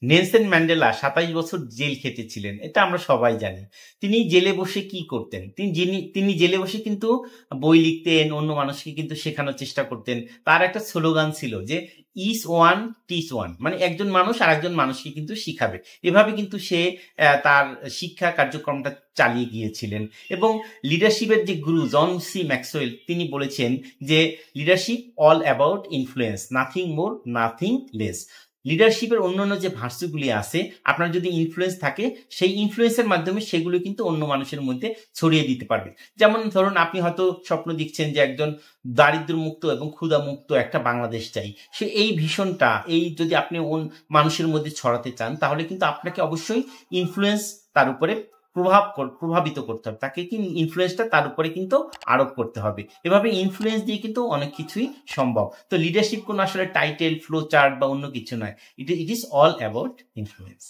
Nelson Mandela 27 বছর jail খেটেছিলেন, এটা আমরা সবাই জানি। তিনি জেলে বসে কি করতেন? তিনি জেলে বসে কিন্তু বই লিখতেন, অন্য মানুষকে কিন্তু শেখানোর চেষ্টা করতেন। তার একটা স্লোগান ছিল যে ইস ওয়ান টিচ ওয়ান, মানে একজন মানুষ আর একজন মানুষকে কিন্তু শিখাবে। এভাবে কিন্তু সে তার শিক্ষা কার্যক্রমটা চালিয়ে গিয়েছিলেন। এবং লিডারশিপের যে গুরু জন সি ম্যাক্সওয়েল, তিনি বলেছেন যে leadership all about influence, nothing more nothing less. লিডারশিপের অন্যান্য যে ভার্সুগুলি আছে, আপনার যদি ইনফ্লুয়েন্স থাকে, সেই ইনফ্লুয়েন্সের মাধ্যমে সেগুলো কিন্তু অন্য মানুষের মধ্যে ছড়িয়ে দিতে পারবে। যেমন ধরুন, আপনি হয়তো স্বপ্ন দেখছেন যে একজন দারিদ্র মুক্ত এবং ক্ষুধা মুক্ত একটা বাংলাদেশ চাই। সে এই ভীষণটা যদি আপনি মানুষের মধ্যে ছড়াতে চান, তাহলে কিন্তু আপনাকে অবশ্যই ইনফ্লুয়েন্স তার উপরে প্রভাবিত করতে হবে, তাকে কি ইনফ্লুয়েন্সটা তার উপরে কিন্তু আরোপ করতে হবে। এভাবে ইনফ্লুয়েন্স দিয়ে কিন্তু অনেক কিছুই সম্ভব। তো লিডারশিপ কোনো আসলে টাইটেল, ফ্লো চার্ট বা অন্য কিছু নয়, it is all about influence.